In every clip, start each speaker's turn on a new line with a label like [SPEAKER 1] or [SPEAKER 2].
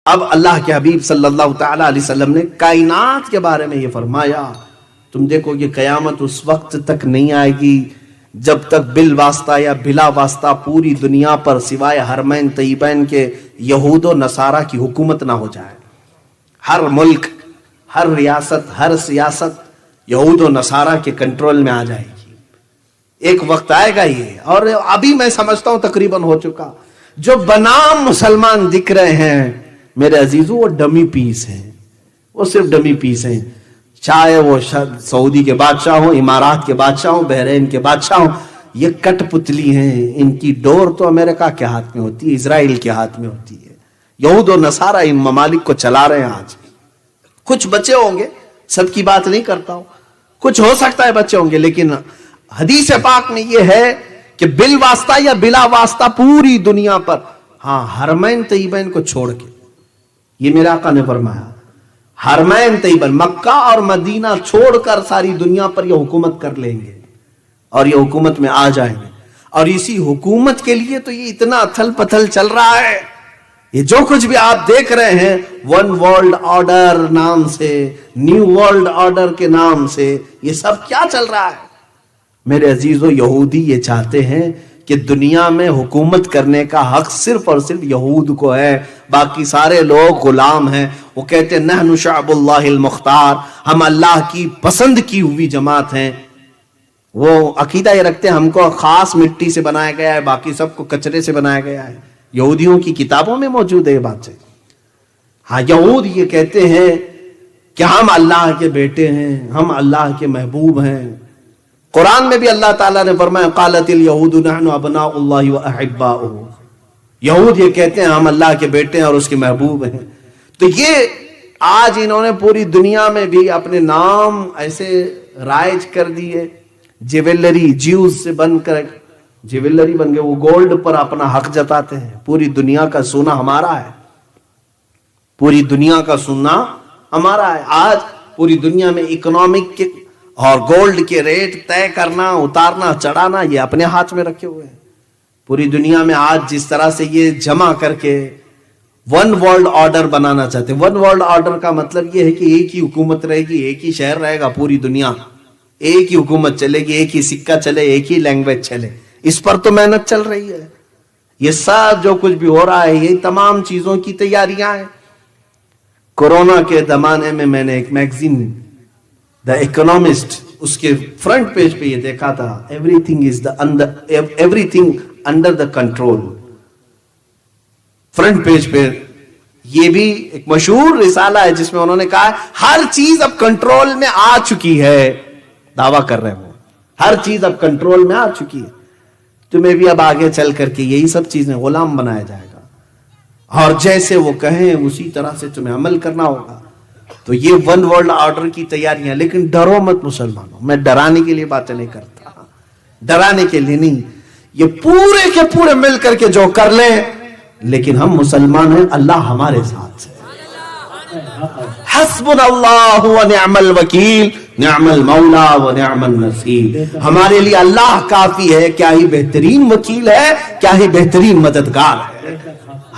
[SPEAKER 1] اب اللہ کے حبیب صلی اللہ تعالی علیہ وسلم نے کائنات کے بارے میں یہ فرمایا، تم دیکھو یہ قیامت اس وقت تک نہیں آئے گی جب تک بالواسطہ یا بلا واسطہ پوری دنیا پر سوائے حرمین طیبین کے یہود و نصارہ کی حکومت نہ ہو جائے۔ ہر ملک، ہر ریاست، ہر سیاست یہود و نصارہ کے کنٹرول میں آ جائے گی۔ ایک وقت آئے گا یہ، اور ابھی میں سمجھتا ہوں تقریباً ہو چکا۔ جو بنام مسلمان دکھ رہے ہیں میرے عزیزو، وہ ڈمی پیس ہیں، وہ صرف ڈمی پیس ہیں، چاہے وہ سعودی کے بادشاہ ہوں، امارات کے بادشاہ ہوں، بحرین کے بادشاہ ہوں، یہ کٹ پتلی ہیں۔ ان کی ڈور تو امریکہ کے ہاتھ میں ہوتی ہے، اسرائیل کے ہاتھ میں ہوتی ہے۔ یہود و نصارہ ان ممالک کو چلا رہے ہیں آج۔ کچھ بچے ہوں گے، سب کی بات نہیں کرتا ہوں، کچھ ہو سکتا ہے بچے ہوں گے، لیکن حدیث پاک میں یہ ہے کہ بالواسطہ یا بلا واسطہ پوری دنیا پر، ہاں حرمین طیبین کو چھوڑ کے، یہ میرے آقا نے فرمایا، حرمین طیبین مکہ اور مدینہ چھوڑ کر ساری دنیا پر یہ حکومت کر لیں گے اور یہ حکومت میں آ جائیں گے۔ اور اسی حکومت کے لیے تو یہ اتنا اتھل پتھل چل رہا ہے۔ یہ جو کچھ بھی آپ دیکھ رہے ہیں ون ورلڈ آرڈر نام سے، نیو ورلڈ آرڈر کے نام سے، یہ سب کیا چل رہا ہے؟ میرے عزیزو، یہودی یہ چاہتے ہیں کہ دنیا میں حکومت کرنے کا حق صرف اور صرف یہود کو ہے، باقی سارے لوگ غلام ہیں۔ وہ کہتے ہیں نحن شعب اللہ المختار، ہم اللہ کی پسند کی ہوئی جماعت ہیں۔ وہ عقیدہ یہ رکھتے ہیں ہم کو خاص مٹی سے بنایا گیا ہے، باقی سب کو کچرے سے بنایا گیا ہے۔ یہودیوں کی کتابوں میں موجود ہے یہ بات ہے۔ ہاں یہود یہ کہتے ہیں کہ ہم اللہ کے بیٹے ہیں، ہم اللہ کے محبوب ہیں۔ قرآن میں بھی اللہ تعالیٰ نے فرمایا قالت الیہود نحن ابناء اللہ واحباؤہ، یہود یہ کہتے ہیں ہم اللہ کے بیٹے ہیں اور اس کے محبوب ہیں۔ تو یہ آج انہوں نے پوری دنیا میں بھی اپنے نام ایسے رائج کر دیے، جیولری، جیوز سے بن کر جیولری بن گئے، وہ گولڈ پر اپنا حق جتاتے ہیں۔ پوری دنیا کا سونا ہمارا ہے، پوری دنیا کا سونا ہمارا ہے۔ آج پوری دنیا میں اکنامک کے اور گولڈ کے ریٹ طے کرنا، اتارنا، چڑھانا، یہ اپنے ہاتھ میں رکھے ہوئے ہیں۔ پوری دنیا میں آج جس طرح سے یہ جمع کر کے ون ورلڈ آرڈر بنانا چاہتے ہیں۔ ون ورلڈ آرڈر کا مطلب یہ ہے کہ ایک ہی حکومت رہے گی، ایک ہی شہر رہے گا، پوری دنیا ایک ہی حکومت چلے گی، ایک ہی سکہ چلے، ایک ہی لینگویج چلے۔ اس پر تو محنت چل رہی ہے۔ یہ سب جو کچھ بھی ہو رہا ہے یہ تمام چیزوں کی تیاریاں ہیں۔ کورونا کے زمانے میں نے ایک میگزین دا اکنامسٹ، اس کے فرنٹ پیج پہ یہ دیکھا تھا every thing under the control. Front page پہ یہ بھی ایک مشہور رسالہ ہے جس میں انہوں نے کہا ہر چیز اب کنٹرول میں آ چکی ہے، دعویٰ کر رہے ہیں، ہر چیز اب کنٹرول میں آ چکی ہے، تمہیں بھی اب آگے چل کر کے یہی سب چیزیں غلام بنایا جائے گا، اور جیسے وہ کہیں اسی طرح سے تمہیں عمل کرنا ہوگا۔ تو یہ ون ورلڈ آرڈر کی تیاریاں، لیکن ڈرو مت مسلمانوں، میں ڈرانے کے لیے باتیں نہیں کرتا، ڈرانے کے لیے نہیں، یہ پورے کے پورے مل کر کے جو کر لیں، لیکن ہم مسلمان ہیں، اللہ ہمارے ساتھ ہے۔ حسبنا اللہ ونعم الوکیل، نعم المولا ونعم النصیر، ہمارے لیے اللہ کافی ہے، کیا ہی بہترین وکیل ہے، کیا ہی بہترین مددگار ہے۔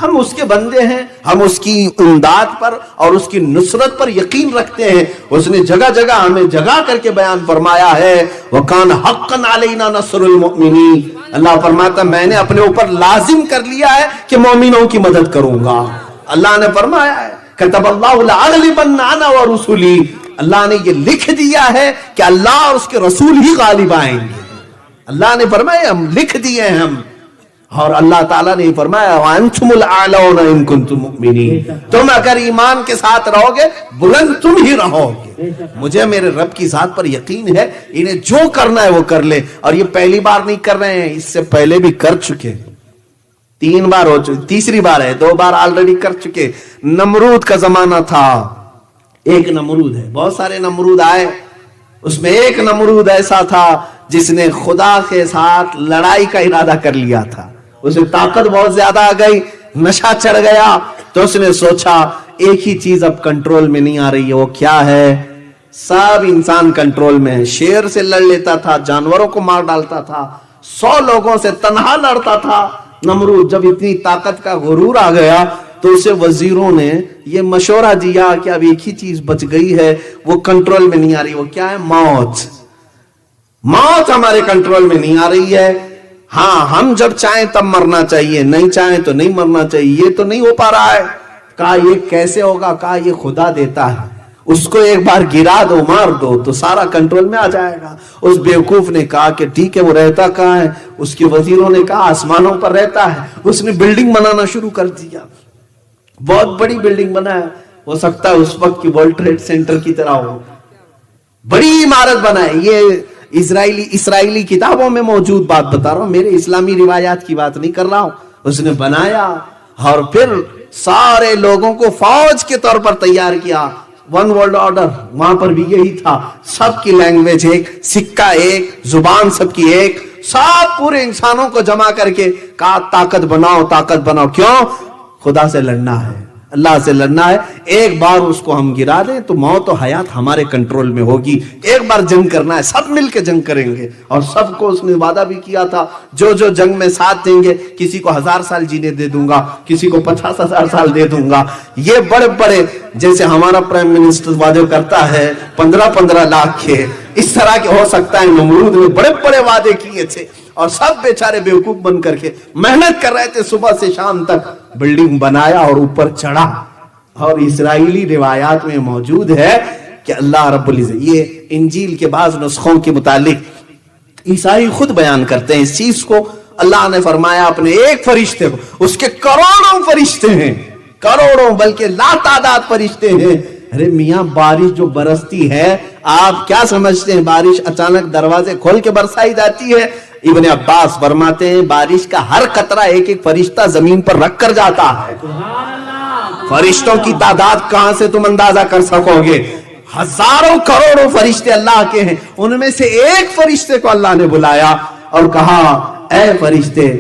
[SPEAKER 1] ہم اس کے بندے ہیں، ہم اس کی امداد پر اور اس کی نصرت پر یقین رکھتے ہیں۔ اس نے جگہ جگہ ہمیں جگہ کر کے بیان فرمایا ہے وَكَانَ حَقًّا عَلَيْنَا نَصْرُ الْمُؤْمِنِينَ، اللہ فرماتا میں نے اپنے اوپر لازم کر لیا ہے کہ مومنوں کی مدد کروں گا۔ اللہ نے فرمایا ہے كَتَبَ اللَّهُ لَأَغْلِبَنَّ أَنَا وَرُسُلِي، اللہ نے یہ لکھ دیا ہے کہ اللہ اور اس کے رسول ہی غالب آئیں گے۔ اللہ نے فرمایا ہم لکھ دیے ہیں ہم، اور اللہ تعالیٰ نے فرمایا وَأَنْتُمُ الْأَعْلَوْنَ إِن كُنتُم مُؤْمِنِينَ، تم اگر ایمان کے ساتھ رہو گے بلند تم ہی رہو گے۔ مجھے میرے رب کی ذات پر یقین ہے، انہیں جو کرنا ہے وہ کر لے، اور یہ پہلی بار نہیں کر رہے ہیں، اس سے پہلے بھی کر چکے، 3 بار ہو چکے، تیسری بار ہے، 2 بار آلریڈی کر چکے۔ نمرود کا زمانہ تھا، ایک نمرود ہے، بہت سارے نمرود آئے، اس میں ایک نمرود ایسا تھا جس نے خدا کے ساتھ لڑائی کا ارادہ کر لیا تھا، اسے طاقت بہت زیادہ آ گئی، نشہ چڑھ گیا، تو اس نے سوچا ایک ہی چیز اب کنٹرول میں نہیں آ رہی ہے، وہ کیا ہے؟ سب انسان کنٹرول میں ہے۔ شیر سے لڑ لیتا تھا، جانوروں کو مار ڈالتا تھا، 100 لوگوں سے تنہا لڑتا تھا۔ نمرود جب اتنی طاقت کا غرور آ گیا تو اسے وزیروں نے یہ مشورہ دیا کہ اب ایک ہی چیز بچ گئی ہے، وہ کنٹرول میں نہیں آ رہی، وہ کیا ہے؟ موت۔ موت ہمارے کنٹرول میں نہیں آ رہی ہے، ہاں ہم جب چاہیں تب مرنا چاہیے، نہیں چاہیں تو نہیں مرنا چاہیے، یہ تو نہیں ہو پا رہا ہے۔ کہا یہ کیسے ہوگا؟ کہا یہ خدا دیتا ہے، اس کو ایک بار گرا دو، مار دو تو سارا کنٹرول میں آ جائے گا۔ اس بیوقوف نے کہا کہ ٹھیک ہے، وہ رہتا کہاں ہے؟ اس کے وزیروں نے کہا آسمانوں پر رہتا ہے۔ اس نے بلڈنگ بنانا شروع کر دیا، بہت بڑی بلڈنگ بنایا، ہو سکتا ہے اس وقت کی ورلڈ ٹریڈ سینٹر کی طرح ہو، بڑی عمارت بنائی۔ یہ اسرائیلی کتابوں میں موجود بات بتا رہا ہوں، میرے اسلامی روایات کی بات نہیں کر رہا ہوں۔ اس نے بنایا اور پھر سارے لوگوں کو فوج کے طور پر تیار کیا۔ ون ورلڈ آرڈر، وہاں پر بھی یہی تھا، سب کی لینگویج ایک، سکہ ایک، زبان سب کی ایک، سب پورے انسانوں کو جمع کر کے کہا طاقت بناؤ، طاقت بناؤ۔ کیوں؟ خدا سے لڑنا ہے، اللہ سے لڑنا ہے۔ ایک بار اس کو ہم گرا دیں تو موت و حیات ہمارے کنٹرول میں ہوگی۔ ایک بار جنگ کرنا ہے، سب مل کے جنگ کریں گے، اور سب کو اس نے وعدہ بھی کیا تھا جو جو جنگ میں ساتھ دیں گے، کسی کو 1000 سال جینے دے دوں گا، کسی کو 50,000 سال دے دوں گا۔ یہ بڑے بڑے، جیسے ہمارا پرائم منسٹر وعدے کرتا ہے 15-15 لاکھ کے، اس طرح کے ہو سکتا ہے نمرود نے بڑے بڑے وعدے کیے تھے، اور سب بیچارے بیوقوف بن کر کے محنت کر رہے تھے، صبح سے شام تک بلڈنگ بنایا اور اوپر چڑھا۔ اور اسرائیلی روایات میں موجود ہے کہ اللہ رب العزت، یہ انجیل کے بعض نسخوں کے متعلق عیسائی خود بیان کرتے ہیں اس چیز کو، اللہ نے فرمایا اپنے ایک فرشتے کو، اس کے کروڑوں فرشتے ہیں، کروڑوں بلکہ لا تعداد فرشتے ہیں۔ ارے میاں بارش جو برستی ہے، آپ کیا سمجھتے ہیں بارش اچانک دروازے کھول کے برسائی جاتی ہے؟ ابن عباس فرماتے ہیں بارش کا ہر قطرہ ایک ایک فرشتہ زمین پر رکھ کر جاتا ہے۔ فرشتوں کی تعداد کہاں سے تم اندازہ کر سکو گے؟ ہزاروں کروڑوں فرشتے اللہ کے ہیں، ان میں سے ایک فرشتے کو اللہ نے بلایا اور کہا اے فرشتے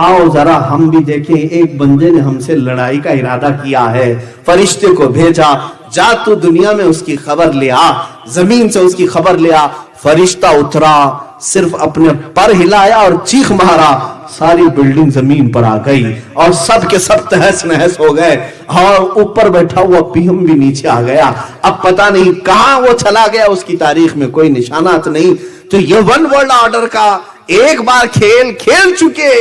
[SPEAKER 1] آؤ ذرا ہم بھی دیکھیں، ایک بندے نے ہم سے لڑائی کا ارادہ کیا ہے۔ فرشتے کو بھیجا، جا تو دنیا میں اس کی خبر لے آ، زمین سے اس کی خبر لے آ۔ فرشتہ اترا، صرف اپنے پر ہلایا اور چیخ مارا، ساری بلڈنگ زمین پر آ گئی اور سب کے سب تہس نہس ہو گئے، اور اوپر بیٹھا ہوا پی ایم بھی نیچے آ گیا۔ اب پتہ نہیں کہاں وہ چلا گیا، اس کی تاریخ میں کوئی نشانات نہیں۔ تو یہ ون ورلڈ آرڈر کا ایک بار کھیل چکے،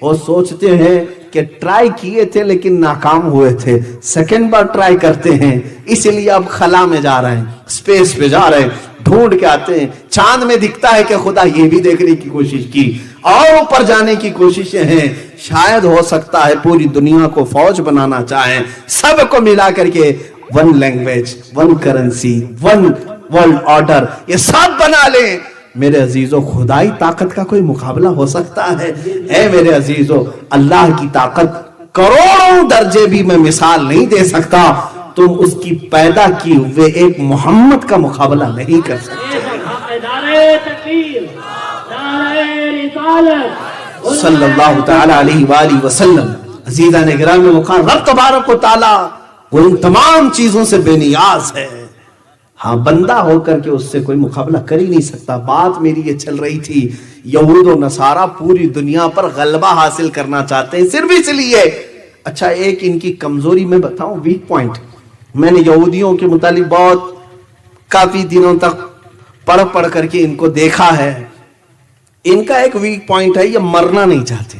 [SPEAKER 1] وہ سوچتے ہیں کہ ٹرائی کیے تھے لیکن ناکام ہوئے تھے، سیکنڈ بار ٹرائی کرتے ہیں، اس لیے اب خلا میں جا رہے ہیں، اسپیس پہ جا رہے ہیں، ڈھونڈ کے آتے ہیں۔ چاند میں دکھتا ہے کہ خدا یہ بھی دیکھنے کی کوشش کی اور اوپر جانے کی کوششیں ہیں، شاید ہو سکتا ہے پوری دنیا کو فوج بنانا چاہیں، سب کو ملا کر کے one language, one currency, one world order, یہ سب بنا لیں۔ میرے عزیزو، خدائی طاقت کا کوئی مقابلہ ہو سکتا ہے؟ اے میرے عزیزو، اللہ کی طاقت کروڑوں درجے بھی میں مثال نہیں دے سکتا، تم اس کی پیدا کی ہوئے ایک محمد کا مقابلہ نہیں کر سکتے۔ صلی اللہ تعالی علیہ وآلہ وسلم۔ عزیزان گرامی مقام، رب تبارک و تعالی وہ ان تمام چیزوں سے بے نیاز ہے، ہاں بندہ ہو کر کے اس سے کوئی مقابلہ کر ہی نہیں سکتا۔ بات میری یہ چل رہی تھی، یہود و نصارہ پوری دنیا پر غلبہ حاصل کرنا چاہتے ہیں صرف اس لیے۔ اچھا ایک ان کی کمزوری میں بتاؤں، ویک پوائنٹ، میں نے یہودیوں کے متعلق بہت کافی دنوں تک پڑھ کر کے ان کو دیکھا ہے۔ ان کا ایک ویک پوائنٹ ہے، یہ مرنا نہیں چاہتے،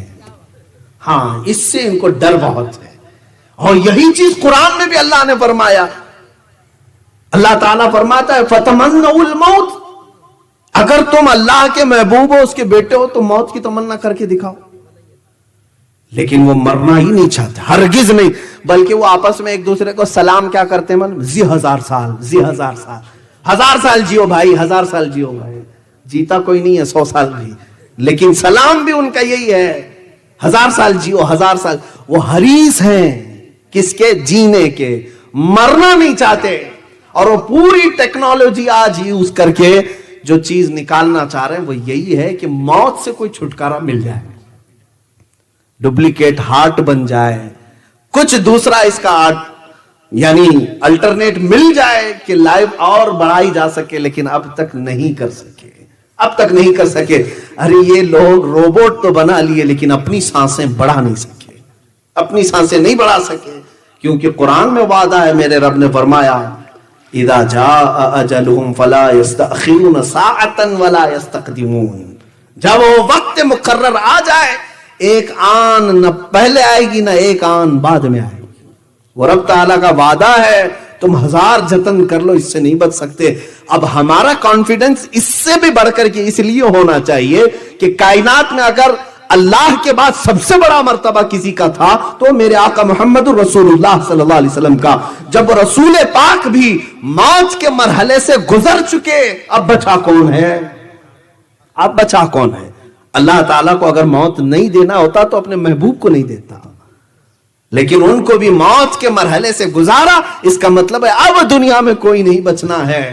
[SPEAKER 1] ہاں اس سے ان کو ڈر بہت ہے، اور یہی چیز قرآن میں بھی اللہ نے فرمایا۔ اللہ تعالیٰ فرماتا ہے فَتَمَنَّوُا الْمَوْتِ، اگر تم اللہ کے محبوب ہو، اس کے بیٹے ہو، تو موت کی تمنا کر کے دکھاؤ۔ لیکن وہ مرنا ہی نہیں چاہتے، ہرگز نہیں، بلکہ وہ آپس میں ایک دوسرے کو سلام کیا کرتے ہیں؟ زی 1000 سال، زی 1000 سال، 1000 سال جیو بھائی، 1000 سال جیو بھائی۔ جیتا کوئی نہیں ہے 100 سال بھی، لیکن سلام بھی ان کا یہی ہے، 1000 سال جیو، 1000 سال۔ وہ حریص ہیں کس کے؟ جینے کے، مرنا نہیں چاہتے، اور وہ پوری ٹیکنالوجی آج یوز کر کے جو چیز نکالنا چاہ رہے ہیں وہ یہی ہے کہ موت سے کوئی چھٹکارا مل جائے، ڈپلیکیٹ ہارٹ بن جائے، کچھ دوسرا اس کا یعنی الٹرنیٹ مل جائے کہ لائف اور بڑھائی جا سکے، لیکن اب تک نہیں کر سکے، اب تک نہیں کر سکے۔ ارے یہ لوگ روبوٹ تو بنا لیے لیکن اپنی سانسیں بڑھا نہیں سکے، اپنی سانسیں نہیں بڑھا سکے۔ کیونکہ قرآن میں وعدہ ہے، میرے رب نے فرمایا اذا جاء اجلهم فلا يستأخرون ساعة ولا يستقدمون، جب وہ وقت مقرر آ جائے ایک آن نہ پہلے آئے گی نہ ایک آن بعد میں آئے گی۔ وہ رب تعالیٰ کا وعدہ ہے، تم ہزار جتن کر لو اس سے نہیں بچ سکتے۔ اب ہمارا کانفیڈنس اس سے بھی بڑھ کر کے اس لیے ہونا چاہیے کہ کائنات میں اگر اللہ کے بعد سب سے بڑا مرتبہ کسی کا تھا تو میرے آقا محمد رسول اللہ صلی اللہ علیہ وسلم کا۔ جب رسول پاک بھی موت کے مرحلے سے گزر چکے، اب بچا کون ہے؟ اب بچا کون ہے؟ اللہ تعالیٰ کو اگر موت نہیں دینا ہوتا تو اپنے محبوب کو نہیں دیتا، لیکن ان کو بھی موت کے مرحلے سے گزارا، اس کا مطلب ہے اب دنیا میں کوئی نہیں بچنا ہے۔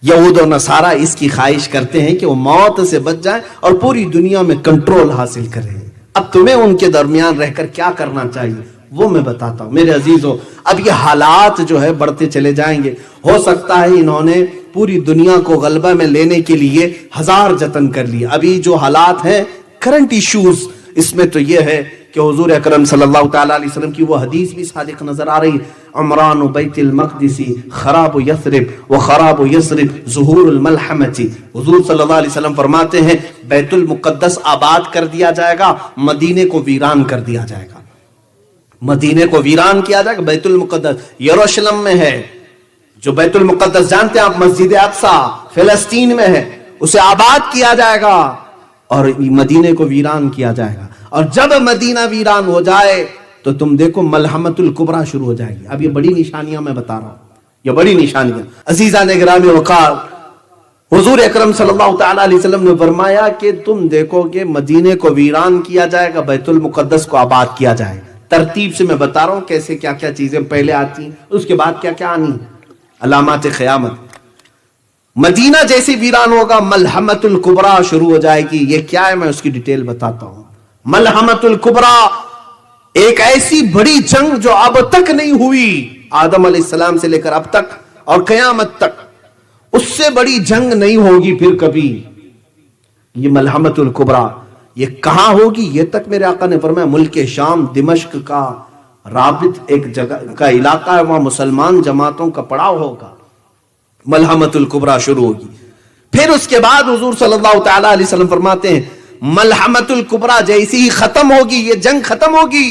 [SPEAKER 1] یہود و نصارہ اس کی خواہش کرتے ہیں کہ وہ موت سے بچ جائیں اور پوری دنیا میں کنٹرول حاصل کریں۔ اب تمہیں ان کے درمیان رہ کر کیا کرنا چاہیے وہ میں بتاتا ہوں میرے عزیزوں۔ اب یہ حالات جو ہے بڑھتے چلے جائیں گے، ہو سکتا ہے انہوں نے پوری دنیا کو غلبہ میں لینے کے لیے ہزار جتن کر لیے۔ ابھی جو حالات ہیں کرنٹ ایشوز، اس میں تو یہ ہے کہ حضور اکرم صلی اللہ تعالیٰ علیہ وسلم کی وہ حدیث بھی صادق نظر آ رہی، عمران بیت المقدس خراب یثرب و خراب یثرب ظہور الملحمۃ۔ حضور صلی اللہ علیہ وسلم فرماتے ہیں بیت المقدس آباد کر دیا جائے گا، مدینے کو ویران کر دیا جائے گا۔ مدینے کو ویران کیا جائے گا، بیت المقدس یروشلم میں ہے، جو بیت المقدس جانتے ہیں آپ، مسجد اقصی فلسطین میں ہے، اسے آباد کیا جائے گا اور مدینے کو ویران کیا جائے گا۔ اور جب مدینہ ویران ہو جائے تو تم دیکھو ملحمۃ الکبریٰ شروع ہو جائے گی۔ اب یہ بڑی نشانیاں میں بتا رہا ہوں، یہ بڑی نشانیاں۔ عزیزان گرامی وقار، حضور اکرم صلی اللہ تعالیٰ علیہ وسلم نے فرمایا کہ تم دیکھو کہ مدینے کو ویران کیا جائے گا، بیت المقدس کو آباد کیا جائے گا۔ ترتیب سے میں بتا رہا ہوں کیسے کیا کیا چیزیں پہلے آتی ہیں، اس کے بعد کیا کیا آنی، علامات قیامت۔ مدینہ جیسی ویران ہوگا، ملحمۃ الکبریٰ شروع ہو جائے گی۔ یہ کیا ہے میں اس کی ڈیٹیل بتاتا ہوں۔ ملحمۃ الکبریٰ ایک ایسی بڑی جنگ جو اب تک نہیں ہوئی، آدم علیہ السلام سے لے کر اب تک اور قیامت تک، اس سے بڑی جنگ نہیں ہوگی پھر کبھی۔ یہ ملحمۃ الکبریٰ یہ کہاں ہوگی؟ یہ تک میرے آقا نے فرمایا ملک شام دمشق کا رابط ایک جگہ کا علاقہ ہے، وہاں مسلمان جماعتوں کا پڑاؤ ہوگا، ملحمۃ الکبریٰ شروع ہوگی۔ پھر اس کے بعد حضور صلی اللہ تعالیٰ علیہ وسلم فرماتے ہیں ملحمۃ الکبریٰ جیسی ہی ختم ہوگی، یہ جنگ ختم ہوگی،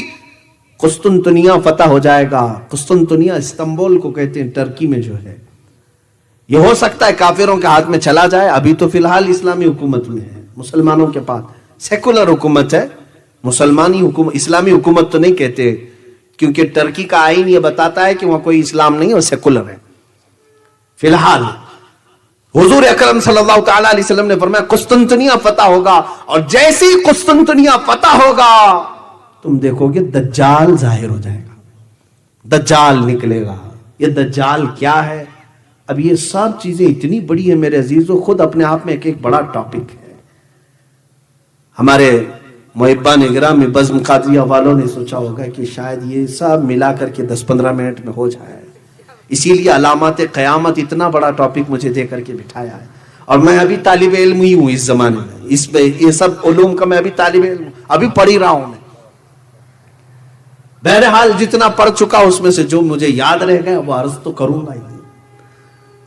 [SPEAKER 1] قسطنطنیہ فتح ہو جائے گا۔ قسطنطنیہ استنبول کو کہتے ہیں، ٹرکی میں جو ہے۔ یہ ہو سکتا ہے کافروں کے ہاتھ میں چلا جائے، ابھی تو فی الحال اسلامی حکومت میں ہے، مسلمانوں کے پاس سیکولر حکومت ہے، مسلمانی حکومت، اسلامی حکومت تو نہیں کہتے، کیونکہ ٹرکی کا آئین یہ بتاتا ہے کہ وہاں کوئی اسلام نہیں ہے، وہ سیکولر ہے۔ فی الحال حضور اکرم صلی اللہ تعالیٰ علیہ وسلم نے فرمایا قسطنطنیہ فتح ہوگا، اور جیسے ہی قسطنطنیہ فتح ہوگا تم دیکھو گے دجال ظاہر ہو جائے گا، دجال نکلے گا۔ یہ دجال کیا ہے؟ اب یہ سب چیزیں اتنی بڑی ہیں میرے عزیزوں، خود اپنے آپ میں ایک بڑا ٹاپک ہے۔ ہمارے محبان گرامی بزم قادریہ والوں نے سوچا ہوگا کہ شاید یہ سب ملا کر کے 10-15 منٹ میں ہو جائے، اسی لیے علامات قیامت اتنا بڑا ٹاپک مجھے دے کر کے بٹھایا ہے، اور میں ابھی طالب علم ہی ہوں اس زمانے میں، اس میں یہ سب علوم کا میں ابھی طالب علم ہوں، ابھی پڑھ ہی رہا ہوں میں۔ بہرحال جتنا پڑھ چکا اس میں سے جو مجھے یاد رہ گیا وہ عرض تو کروں گا ہی۔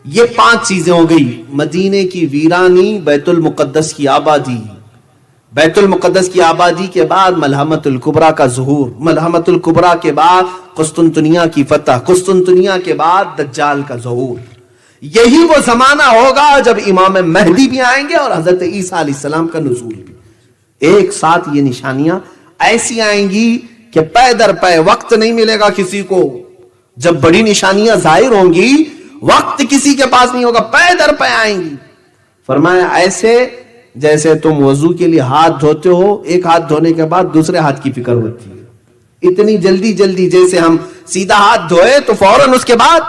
[SPEAKER 1] یہ 5 چیزیں ہو گئی، مدینے کی ویرانی، بیت المقدس کی آبادی، بیت المقدس کی آبادی کے بعد ملحمۃ الکبریٰ کا ظہور، ملحمۃ الکبریٰ کے بعد قسطنطنیہ کی فتح، قسطنطنیہ کے بعد دجال کا ظہور۔ یہی وہ زمانہ ہوگا جب امام مہدی بھی آئیں گے اور حضرت عیسیٰ علیہ السلام کا نزول بھی۔ ایک ساتھ یہ نشانیاں ایسی آئیں گی کہ پے در پے وقت نہیں ملے گا کسی کو۔ جب بڑی نشانیاں ظاہر ہوں گی وقت کسی کے پاس نہیں ہوگا، پے در پے آئیں گی۔ فرمایا ایسے جیسے تم وضو کے لیے ہاتھ دھوتے ہو، ایک ہاتھ دھونے کے بعد دوسرے ہاتھ کی فکر ہوتی ہے، اتنی جلدی جلدی جیسے ہم سیدھا ہاتھ دھوئے تو فوراً اس کے بعد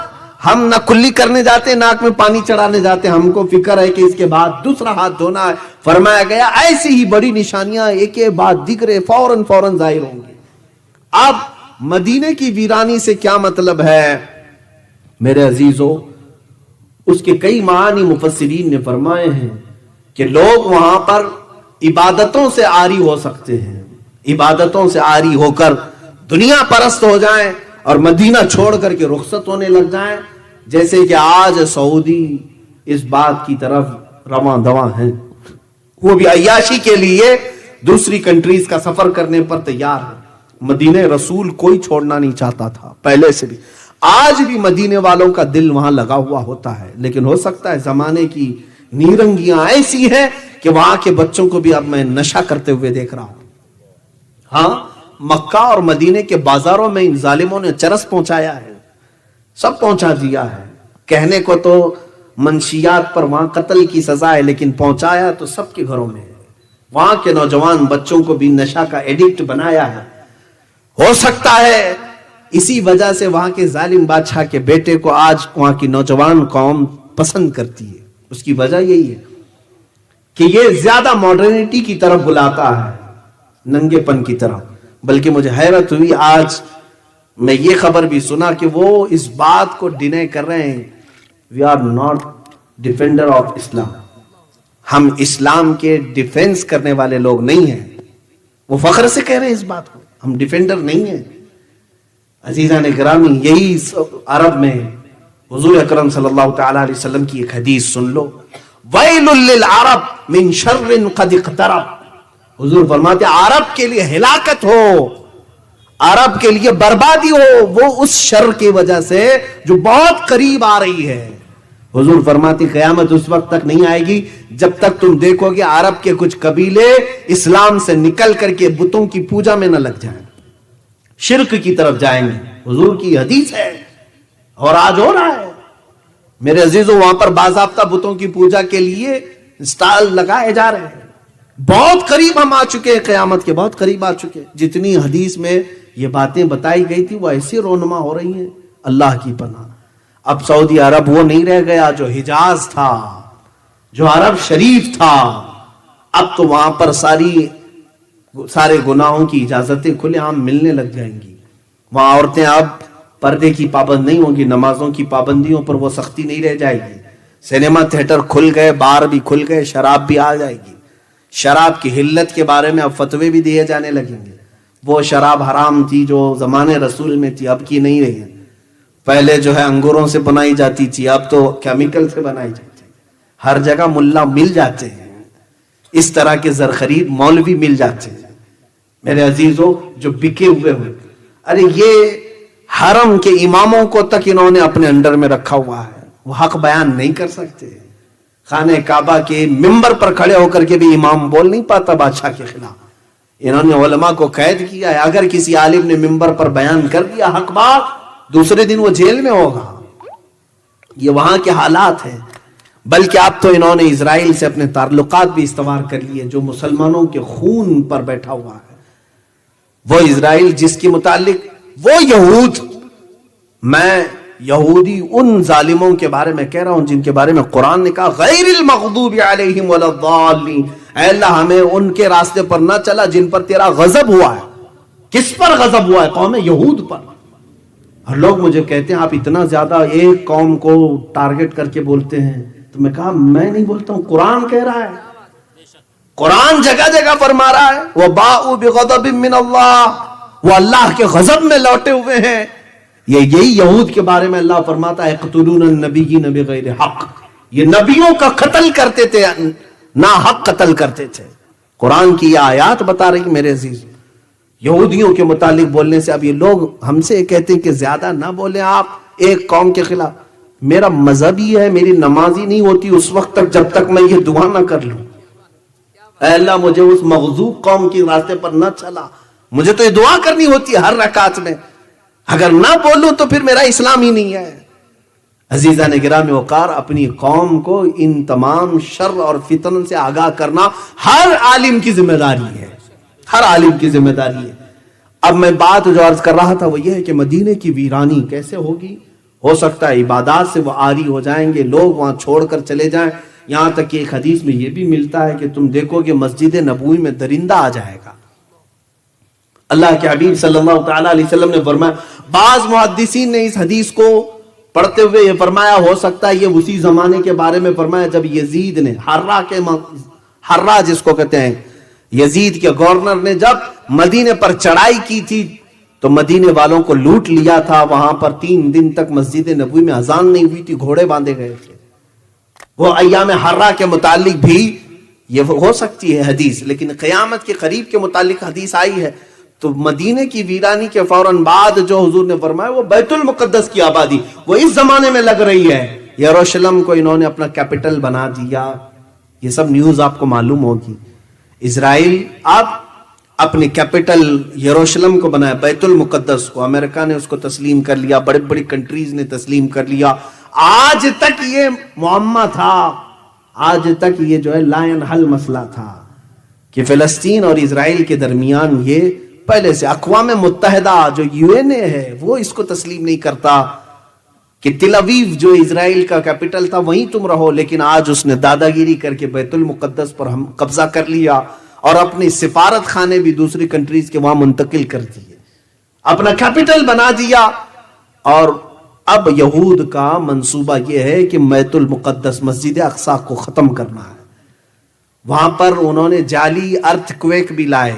[SPEAKER 1] ہم نہ کلی کرنے جاتے، ناک میں پانی چڑھانے جاتے، ہم کو فکر ہے کہ اس کے بعد دوسرا ہاتھ دھونا ہے۔ فرمایا گیا ایسی ہی بڑی نشانیاں ایک کے بعد دیگرے فوراً ظاہر ہوں گے۔ اب مدینے کی ویرانی سے کیا مطلب ہے میرے عزیزو؟ اس کے کئی معنی مفسرین نے فرمائے ہیں کہ لوگ وہاں پر عبادتوں سے عاری ہو سکتے ہیں، عبادتوں سے عاری ہو کر دنیا پرست ہو جائیں اور مدینہ چھوڑ کر کے رخصت ہونے لگ جائیں، جیسے کہ آج سعودی اس بات کی طرف رواں دواں ہیں، وہ بھی عیاشی کے لیے دوسری کنٹریز کا سفر کرنے پر تیار ہے۔ مدینہ رسول کوئی چھوڑنا نہیں چاہتا تھا پہلے سے بھی، آج بھی مدینے والوں کا دل وہاں لگا ہوا ہوتا ہے، لیکن ہو سکتا ہے زمانے کی نیرنگیاں ایسی ہیں کہ وہاں کے بچوں کو بھی اب میں نشہ کرتے ہوئے دیکھ رہا ہوں۔ ہاں، مکہ اور مدینے کے بازاروں میں ان ظالموں نے چرس پہنچایا ہے، سب پہنچا دیا ہے۔ کہنے کو تو منشیات پر وہاں قتل کی سزا ہے، لیکن پہنچایا تو سب کے گھروں میں ہے۔ وہاں کے نوجوان بچوں کو بھی نشہ کا ایڈکٹ بنایا ہے۔ ہو سکتا ہے اسی وجہ سے وہاں کے ظالم بادشاہ کے بیٹے کو آج وہاں کی نوجوان قوم پسند کرتی ہے۔ اس کی وجہ یہی ہے کہ یہ زیادہ ماڈرنٹی کی طرف بلاتا ہے، ننگے پن کی طرف۔ بلکہ مجھے حیرت ہوئی، آج میں یہ خبر بھی سنا کہ وہ اس بات کو ڈینائی کر رہے ہیں، we are not defender of Islam, ہم اسلام کے ڈیفینس کرنے والے لوگ نہیں ہیں۔ وہ فخر سے کہہ رہے ہیں اس بات کو، ہم ڈیفینڈر نہیں ہیں۔ عزیزان گرامی، یہی عرب میں حضور اکرم صلی اللہ تعالی علیہ وسلم کی ایک حدیث سن لو، ویل للعرب من شر قد اقترب۔ حضور فرماتے ہیں عرب کے لیے ہلاکت ہو، عرب کے لیے بربادی ہو، وہ اس شر کی وجہ سے جو بہت قریب آ رہی ہے۔ حضور فرماتے قیامت اس وقت تک نہیں آئے گی جب تک تم دیکھو گے عرب کے کچھ قبیلے اسلام سے نکل کر کے بتوں کی پوجا میں نہ لگ جائیں، شرک کی طرف جائیں گے۔ حضور کی حدیث ہے اور آج ہو رہا ہے میرے عزیزوں، وہاں پر باضابطہ بتوں کی پوجا کے لیے سٹال لگائے جا رہے ہیں۔ بہت قریب ہم آ چکے ہیں، قیامت کے بہت قریب آ چکے ہیں۔ جتنی حدیث میں یہ باتیں بتائی گئی تھی وہ ایسی رونما ہو رہی ہیں، اللہ کی پناہ۔ اب سعودی عرب وہ نہیں رہ گیا جو حجاز تھا، جو عرب شریف تھا۔ اب تو وہاں پر سارے گناہوں کی اجازتیں کھلے عام ملنے لگ جائیں گی۔ وہاں عورتیں اب پردے کی پابند نہیں ہوں گی، نمازوں کی پابندیوں پر وہ سختی نہیں رہ جائے گی۔ سینما تھیٹر کھل گئے، بار بھی کھل گئے، شراب بھی آ جائے گی۔ شراب کی حلت کے بارے میں اب فتوے بھی دیے جانے لگیں گے۔ وہ شراب حرام تھی جو زمانے رسول میں تھی، اب کی نہیں رہی ہے۔ پہلے جو ہے انگوروں سے بنائی جاتی تھی، اب تو کیمیکل سے بنائی جاتی ہے۔ ہر جگہ ملا مل جاتے ہیں، اس طرح کے زرخرید مولوی مل جاتے ہیں میرے عزیزوں، جو بکے ہوئے ہوئے۔ ارے یہ حرم کے اماموں کو تک انہوں نے اپنے انڈر میں رکھا ہوا ہے، وہ حق بیان نہیں کر سکتے۔ خانہ کعبہ کے ممبر پر کھڑے ہو کر کے بھی امام بول نہیں پاتا بادشاہ کے خلاف۔ انہوں نے علماء کو قید کیا ہے، اگر کسی عالم نے ممبر پر بیان کر دیا حق بات، دوسرے دن وہ جیل میں ہوگا۔ یہ وہاں کے حالات ہیں۔ بلکہ اب تو انہوں نے اسرائیل سے اپنے تعلقات بھی استوار کر لیے، جو مسلمانوں کے خون پر بیٹھا ہوا ہے۔ وہ اسرائیل جس کے متعلق وہ یہود، میں یہودی ان ظالموں کے بارے میں کہہ رہا ہوں جن کے بارے میں قرآن نے کہا غیر المغضوب علیہم ولا الضالین، اے اللہ ہمیں ان کے راستے پر نہ چلا جن پر تیرا غضب ہوا ہے۔ کس پر غضب ہوا ہے؟ قوم یہود پر۔ اور لوگ مجھے کہتے ہیں آپ اتنا زیادہ ایک قوم کو ٹارگٹ کر کے بولتے ہیں، تو میں کہا میں نہیں بولتا ہوں، قرآن کہہ رہا ہے، قرآن جگہ جگہ فرما رہا ہے وَبَاءُوا بِغَضَبٍ مِّنَ اللَّهِ، وہ اللہ کے غضب میں لوٹے ہوئے ہیں۔ یہی یہود کے بارے میں اللہ فرماتا ہے يَقْتُلُونَ النَّبِيِّينَ بِغَيْرِ حق، یہ نبیوں کا قتل کرتے تھے، نا حق قتل کرتے تھے۔ قرآن کی یہ آیات بتا رہی میرے عزیز۔ یہودیوں کے متعلق بولنے سے اب یہ لوگ ہم سے کہتے ہیں کہ زیادہ نہ بولیں آپ ایک قوم کے خلاف۔ میرا مذہبی ہے، میری نمازی نہیں ہوتی اس وقت تک جب تک میں یہ دعا نہ کر لوں، اے اللہ مجھے اس مغضوب قوم کی راستے پر نہ چلا۔ مجھے تو یہ دعا کرنی ہوتی ہے ہر رکعت میں، اگر نہ بولوں تو پھر میرا اسلام ہی نہیں ہے۔ عزیزان گرامی وقار، اپنی قوم کو ان تمام شر اور فتن سے آگاہ کرنا ہر عالم کی ذمہ داری ہے، ہر عالم کی ذمہ داری ہے۔ اب میں بات جو عرض کر رہا تھا وہ یہ ہے کہ مدینے کی ویرانی کیسے ہوگی؟ ہو سکتا ہے عبادات سے وہ عاری ہو جائیں گے، لوگ وہاں چھوڑ کر چلے جائیں۔ یہاں تک کہ ایک حدیث میں یہ بھی ملتا ہے کہ تم دیکھو کہ مسجد نبوی میں درندہ آ جائے گا۔ اللہ کے حبیب صلی اللہ تعالی علیہ وسلم نے فرمایا، بعض محدثین نے اس حدیث کو پڑھتے ہوئے یہ فرمایا ہو سکتا ہے یہ اسی زمانے کے بارے میں فرمایا جب یزید نے حرہ جس کو کہتے ہیں، یزید کے گورنر نے جب مدینے پر چڑھائی کی تھی تو مدینے والوں کو لوٹ لیا تھا. وہاں پر 3 دن تک مسجد نبوی میں اذان نہیں ہوئی تھی, گھوڑے باندھے گئے تھے. وہ ایام حرہ کے متعلق بھی یہ ہو سکتی ہے حدیث, لیکن قیامت کے قریب کے متعلق حدیث آئی ہے. تو مدینے کی ویرانی کے فوراً بعد جو حضور نے فرمایا وہ بیت المقدس کی آبادی وہ اس زمانے میں لگ رہی ہے. یروشلم کو انہوں نے اپنا کیپٹل بنا دیا. یہ سب نیوز آپ کو معلوم ہوگی. اسرائیل اب اپنی کیپٹل یروشلم کو بنایا, بیت المقدس کو. امریکہ نے اس کو تسلیم کر لیا, بڑے بڑی کنٹریز نے تسلیم کر لیا. آج تک یہ معمہ تھا, آج تک یہ جو ہے لائن حل مسئلہ تھا کہ فلسطین اور اسرائیل کے درمیان یہ پہلے سے اقوام متحدہ جو UN ہے وہ اس کو تسلیم نہیں کرتا کہ تل اویو جو اسرائیل کا کیپٹل تھا وہیں تم رہو. لیکن آج اس نے دادا گیری کر کے بیت المقدس پر ہم قبضہ کر لیا اور اپنی سفارت خانے بھی دوسری کنٹریز کے وہاں منتقل کر دیے, اپنا کیپٹل بنا دیا. اور اب یہود کا منصوبہ یہ ہے کہ بیت المقدس مسجد اقصی کو ختم کرنا ہے. وہاں پر انہوں نے جعلی ارتھ کویک بھی لائے,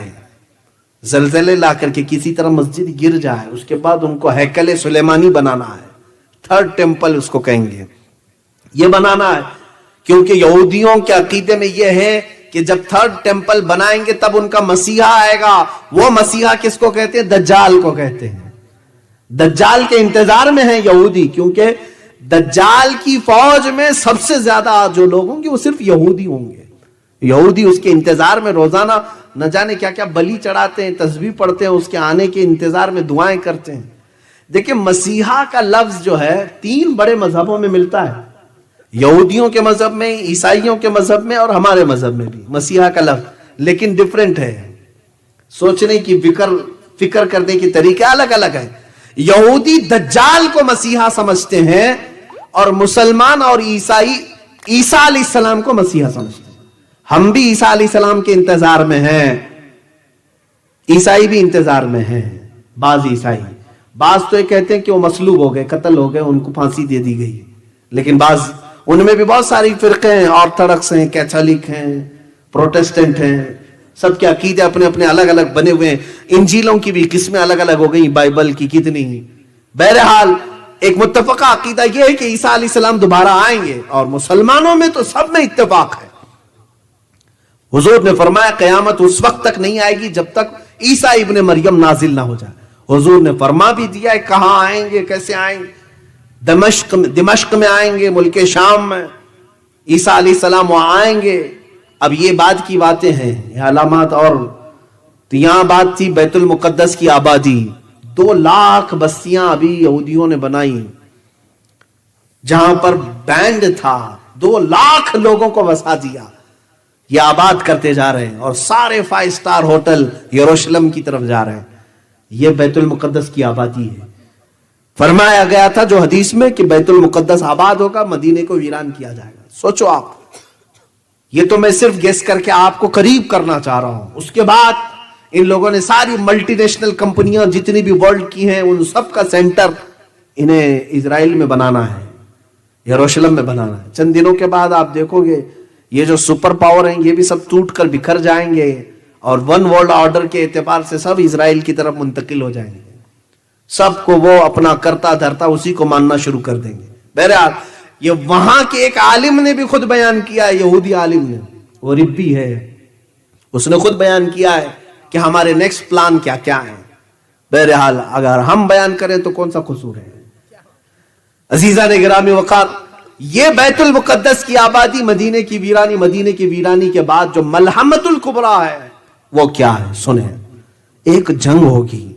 [SPEAKER 1] زلزلے لا کر کے کسی طرح مسجد گر جائے. اس کے بعد ان کو ہیکل سلیمانی بنانا ہے, 3rd ٹیمپل اس کو کہیں گے, یہ بنانا ہے. کیونکہ یہودیوں کے عقیدے میں یہ ہے کہ جب 3rd ٹیمپل بنائیں گے تب ان کا مسیحا آئے گا. وہ مسیحا کس کو کہتے ہیں؟ دجال کو کہتے ہیں. دجال کے انتظار میں ہیں یہودی, کیونکہ دجال کی فوج میں سب سے زیادہ جو لوگ ہوں گے وہ صرف یہودی ہوں گے. یہودی اس کے انتظار میں روزانہ نہ جانے کیا کیا بلی چڑھاتے ہیں, تسبیح پڑھتے ہیں, اس کے آنے کے انتظار میں دعائیں کرتے ہیں. دیکھیں مسیحا کا لفظ جو ہے 3 بڑے مذہبوں میں ملتا ہے, یہودیوں کے مذہب میں, عیسائیوں کے مذہب میں اور ہمارے مذہب میں بھی مسیحا کا لفظ, لیکن ڈیفرنٹ ہے. سوچنے کی فکر کرنے کی طریقے الگ الگ ہے. یہودی دجال کو مسیحا سمجھتے ہیں اور مسلمان اور عیسائی عیسیٰ علیہ السلام کو مسیحا سمجھتے ہیں. ہم بھی عیسیٰ علیہ السلام کے انتظار میں ہیں, عیسائی بھی انتظار میں ہیں. بعض عیسائی, بعض تو یہ کہتے ہیں کہ وہ مصلوب ہو گئے, قتل ہو گئے, ان کو پھانسی دے دی گئی. لیکن بعض ان میں بھی بہت ساری فرقے ہیں, آرتھوڈکس ہیں, کیتھولک ہیں, پروٹسٹنٹ ہیں, سب کے عقیدے اپنے اپنے الگ الگ بنے ہوئے ہیں. انجیلوں کی بھی قسمیں الگ الگ ہو گئی, بائبل کی کتنی. بہرحال ایک متفقہ عقیدہ یہ ہے کہ عیسیٰ علیہ السلام دوبارہ آئیں گے, اور مسلمانوں میں تو سب میں اتفاق ہے. حضور نے فرمایا قیامت اس وقت تک نہیں آئے گی جب تک عیسیٰ ابن مریم نازل نہ ہو جائے. حضور نے فرما بھی دیا ہے کہاں آئیں گے, کیسے آئیں گے. دمشق میں آئیں گے, ملک شام میں عیسیٰ علیہ السلام وہاں آئیں گے. اب یہ بعد کی باتیں ہیں, یہ علامات. اور تو یہاں بات تھی بیت المقدس کی آبادی. 2 لاکھ بستیاں ابھی یہودیوں نے بنائی, جہاں پر بینڈ تھا 2 لاکھ لوگوں کو بسا دیا. یہ آباد کرتے جا رہے ہیں, اور سارے 5 سٹار ہوٹل یروشلم کی طرف جا رہے ہیں. یہ بیت المقدس کی آبادی ہے. فرمایا گیا تھا جو حدیث میں کہ بیت المقدس آباد ہوگا, مدینے کو ویران کیا جائے گا. سوچو آپ, یہ تو میں صرف گیس کر کے آپ کو قریب کرنا چاہ رہا ہوں. اس کے بعد ان لوگوں نے ساری ملٹی نیشنل کمپنیاں جتنی بھی ورلڈ کی ہیں ان سب کا سینٹر انہیں اسرائیل میں بنانا ہے, یروشلم میں بنانا ہے. چند دنوں کے بعد آپ دیکھو گے یہ جو سپر پاور ہیں یہ بھی سب ٹوٹ کر بکھر جائیں گے, اور 1 ورلڈ آرڈر کے اعتبار سے سب اسرائیل کی طرف منتقل ہو جائیں گے. سب کو وہ اپنا کرتا دھرتا اسی کو ماننا شروع کر دیں گے. بہرحال یہ وہاں کے ایک عالم نے بھی خود بیان کیا ہے, یہودی عالم نے, وہ ربی ہے, اس نے خود بیان کیا ہے کہ ہمارے نیکسٹ پلان کیا کیا ہیں. بہرحال اگر ہم بیان کریں تو کون سا قصور ہے. عزیزان گرامی وقار, یہ بیت المقدس کی آبادی, مدینے کی ویرانی کے بعد جو ملحمت الکبریٰ ہے وہ کیا ہے سنیں. ایک جنگ ہوگی,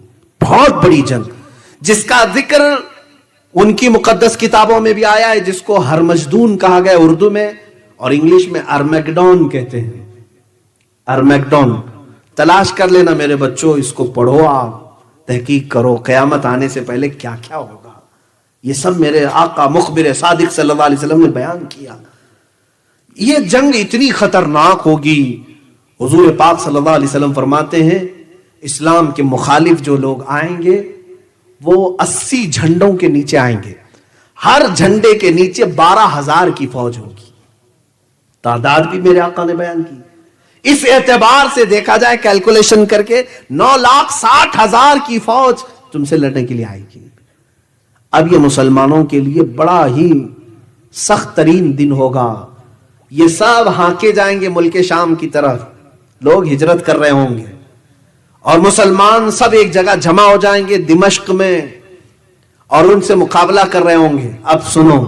[SPEAKER 1] بہت بڑی جنگ, جس کا ذکر ان کی مقدس کتابوں میں بھی آیا ہے, جس کو ہرمجدون کہا گیا اردو میں, اور انگلش میں ارمیگڈون کہتے ہیں. ارمیگڈون تلاش کر لینا میرے بچوں, اس کو پڑھو, آپ تحقیق کرو قیامت آنے سے پہلے کیا کیا ہوگا. یہ سب میرے آقا مخبر صادق صلی اللہ علیہ وسلم نے بیان کیا. یہ جنگ اتنی خطرناک ہوگی. حضور پاک صلی اللہ علیہ وسلم فرماتے ہیں اسلام کے مخالف جو لوگ آئیں گے وہ 80 جھنڈوں کے نیچے آئیں گے. ہر جھنڈے کے نیچے 12,000 کی فوج ہوگی. تعداد بھی میرے آقا نے بیان کی. اس اعتبار سے دیکھا جائے کیلکولیشن کر کے 9,60,000 کی فوج تم سے لڑنے کے لیے آئے گی۔ اب یہ مسلمانوں کے لیے بڑا ہی سخت ترین دن ہوگا۔ یہ سب ہانکے جائیں گے ملک شام کی طرف، لوگ ہجرت کر رہے ہوں گے اور مسلمان سب ایک جگہ جمع ہو جائیں گے دمشق میں اور ان سے مقابلہ کر رہے ہوں گے۔ اب سنو،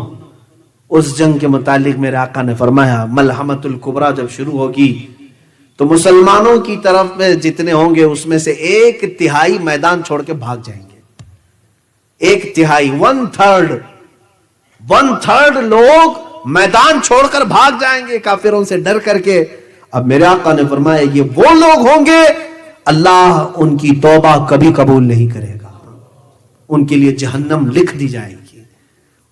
[SPEAKER 1] اس جنگ کے متعلق میرے آقا نے فرمایا ملحمۃ الکبریٰ جب شروع ہوگی تو مسلمانوں کی طرف میں جتنے ہوں گے اس میں سے 1/3 میدان چھوڑ کے بھاگ جائیں گے۔ 1/3 1/3 لوگ میدان چھوڑ کر بھاگ جائیں گے کافروں سے ڈر کر کے۔ اب میرے آقا نے فرمایا یہ وہ لوگ ہوں گے اللہ ان کی توبہ کبھی قبول نہیں کرے گا، ان کے لیے جہنم لکھ دی جائے گی۔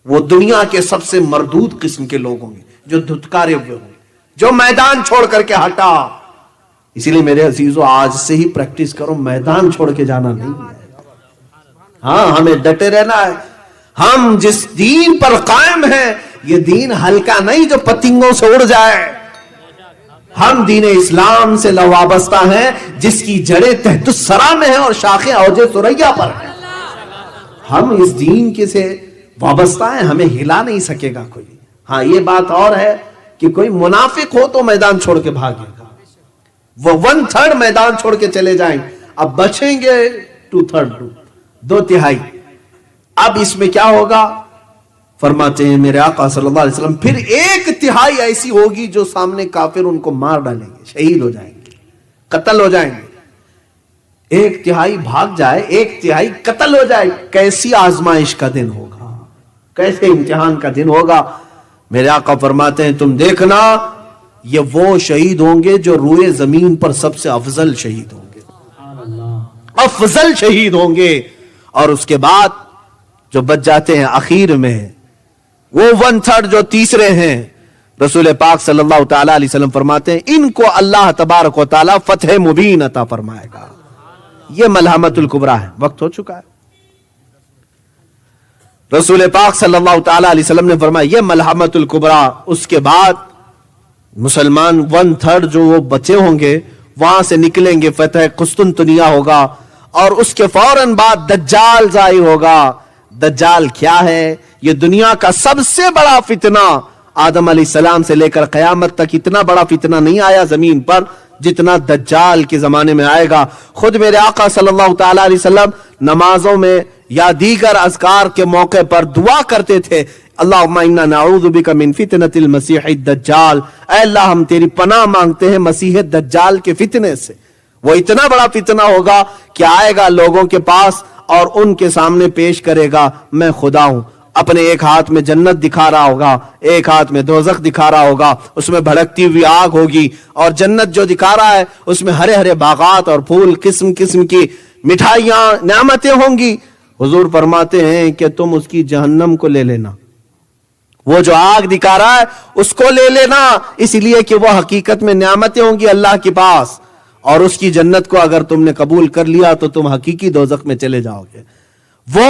[SPEAKER 1] وہ دنیا کے سب سے مردود قسم کے لوگ ہوں گے جو دھتکارے ہوئے ہوں گے، جو میدان چھوڑ کر کے ہٹا۔ اسی لیے میرے عزیزو آج سے ہی پریکٹس کرو، میدان چھوڑ کے جانا نہیں ہے۔ ہاں ہمیں ڈٹے رہنا ہے، ہم جس دین پر قائم ہیں یہ دین ہلکا نہیں جو پتنگوں سے اڑ جائے۔ ہم دین اسلام سے وابستہ ہیں جس کی جڑیں تحت الثری میں ہیں اور شاخیں اوج ثریا پر ہیں۔ ہم اس دین کے سے وابستہ ہیں، ہمیں ہلا نہیں سکے گا کوئی۔ ہاں یہ بات اور ہے کہ کوئی منافق ہو تو میدان چھوڑ کے بھاگے گا، وہ 1/3 میدان چھوڑ کے چلے جائیں، اب بچیں گے 2/3۔ اب اس میں کیا ہوگا فرماتے ہیں میرے آقا صلی اللہ علیہ وسلم، پھر 1/3 ایسی ہوگی جو سامنے کافر ان کو مار ڈالیں گے، شہید ہو جائیں گے، قتل ہو جائیں گے۔ 1/3 بھاگ جائے، 1/3 قتل ہو جائے، کیسی آزمائش کا دن ہوگا، کیسے امتحان کا دن ہوگا۔ میرے آقا فرماتے ہیں تم دیکھنا یہ وہ شہید ہوں گے جو روئے زمین پر سب سے افضل شہید ہوں گے، افضل شہید ہوں گے۔ اور اس کے بعد جو بچ جاتے ہیں آخر میں وہ 1/3 جو تیسرے ہیں، رسول پاک صلی اللہ تعالی علیہ وسلم فرماتے ہیں ان کو اللہ تبارک و تعالی فتح مبین عطا فرمائے گا۔ یہ ملحمۃ الکبریٰ ہے، وقت ہو چکا ہے۔ رسول پاک صلی اللہ تعالی علیہ وسلم نے فرمایا یہ ملحمۃ الکبریٰ۔ اس کے بعد مسلمان 1/3 جو وہ بچے ہوں گے وہاں سے نکلیں گے، فتح قسطنطنیہ ہوگا اور اس کے فوراً بعد دجال ظاہر ہوگا۔ دجال کیا ہے؟ یہ دنیا کا سب سے بڑا فتنہ، آدم علیہ السلام سے لے کر قیامت تک اتنا بڑا فتنہ نہیں آیا زمین پر جتنا دجال کے زمانے میں آئے گا۔ خود میرے آقا صلی اللہ تعالی علیہ وسلم نمازوں میں یا دیگر اذکار کے موقع پر دعا کرتے تھے، اللہم انا نعوذ بک من فتنۃ المسیح الدجال، اے اللہ ہم تیری پناہ مانگتے ہیں مسیح دجال کے فتنے سے۔ وہ اتنا بڑا فتنہ ہوگا کہ آئے گا لوگوں کے پاس اور ان کے سامنے پیش کرے گا میں خدا ہوں، اپنے ایک ہاتھ میں جنت دکھا رہا ہوگا، ایک ہاتھ میں دوزخ دکھا رہا ہوگا، اس میں بھڑکتی ہوئی آگ ہوگی، اور جنت جو دکھا رہا ہے اس میں ہرے ہرے باغات اور پھول، قسم قسم کی مٹھائیاں، نعمتیں ہوں گی۔ حضور فرماتے ہیں کہ تم اس کی جہنم کو لے لینا، وہ جو آگ دکھا رہا ہے اس کو لے لینا، اس لیے کہ وہ حقیقت میں نعمتیں ہوں گی اللہ کے پاس، اور اس کی جنت کو اگر تم نے قبول کر لیا تو تم حقیقی دوزخ میں چلے جاؤ گے۔ وہ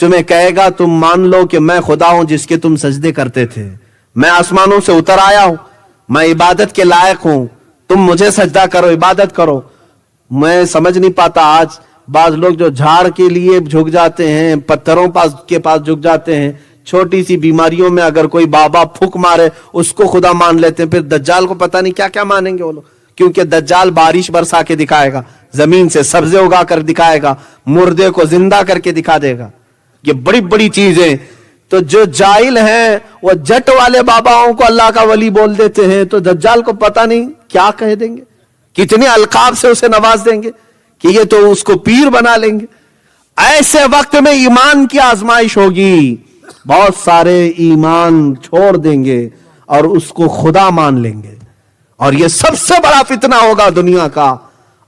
[SPEAKER 1] تمہیں کہے گا تم مان لو کہ میں خدا ہوں جس کے تم سجدے کرتے تھے، میں آسمانوں سے اتر آیا ہوں، میں عبادت کے لائق ہوں، تم مجھے سجدہ کرو، عبادت کرو۔ میں سمجھ نہیں پاتا آج بعض لوگ جو جھاڑ کے لیے جھک جاتے ہیں، پتھروں کے پاس جھک جاتے ہیں، چھوٹی سی بیماریوں میں اگر کوئی بابا پھک مارے اس کو خدا مان لیتے ہیں، پھر دجال کو پتہ نہیں کیا کیا مانیں گے وہ لوگ، کیونکہ دجال بارش برسا کے دکھائے گا، زمین سے سبزے اگا کر دکھائے گا، مردے کو زندہ کر کے دکھا دے گا، یہ بڑی بڑی چیزیں۔ تو جو جاہل ہیں وہ جٹ والے باباؤں کو اللہ کا ولی بول دیتے ہیں، تو دجال کو پتہ نہیں کیا کہہ دیں گے، کتنے القاب سے اسے نواز دیں گے کہ یہ تو اس کو پیر بنا لیں گے۔ ایسے وقت میں ایمان کی آزمائش ہوگی، بہت سارے ایمان چھوڑ دیں گے اور اس کو خدا مان لیں گے، اور یہ سب سے بڑا فتنہ ہوگا دنیا کا،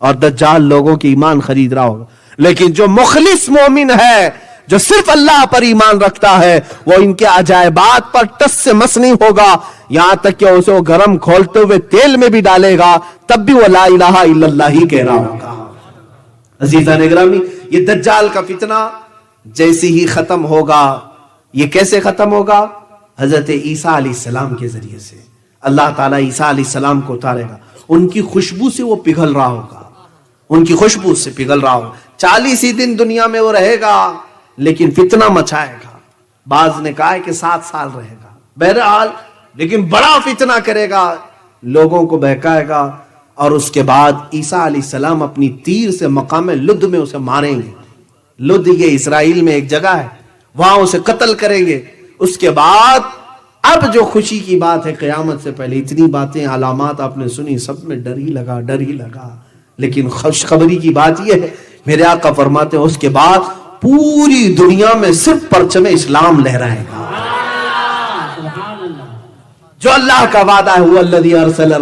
[SPEAKER 1] اور دجال لوگوں کی ایمان خرید رہا ہوگا۔ لیکن جو مخلص مومن ہے، جو صرف اللہ پر ایمان رکھتا ہے، وہ ان کے عجائبات پر ٹس سے مس نہیں ہوگا، یہاں تک کہ اسے وہ گرم کھولتے ہوئے تیل میں بھی ڈالے گا تب بھی وہ لا الہ الا اللہ ہی کہہ رہا ہوگا۔ عزیزان اکرامی، یہ دجال کا فتنہ جیسے ہی ختم ہوگا، یہ کیسے ختم ہوگا؟ حضرت عیسیٰ علیہ السلام کے ذریعے سے اللہ تعالیٰ عیسیٰ علیہ السلام کو اتارے گا، ان کی خوشبو سے وہ پگھل رہا ہوگا، ان کی خوشبو سے پگھل رہا ہوگا، 40 ہی دن دنیا میں وہ رہے گا لیکن فتنہ مچائے گا. بعض نے کہا ہے کہ 7 سال رہے گا. بہرحال لیکن بڑا فتنہ کرے گا, لوگوں کو بہکائے گا, اور اس کے بعد عیسیٰ علیہ السلام اپنی تیر سے مقام لد میں اسے ماریں گے. لد یہ اسرائیل میں ایک جگہ ہے, وہاں اسے قتل کریں گے. اس کے بعد اب جو خوشی کی بات ہے, قیامت سے پہلے اتنی باتیں علامات آپ نے سنی, سب میں ڈر ہی لگا. لیکن خوشخبری کی بات یہ ہے, میرے آقا فرماتے ہیں اس کے بعد پوری دنیا میں صرف پرچم اسلام لہرائے گا. جو اللہ کا وعدہ ہے, وہ الذی ارسل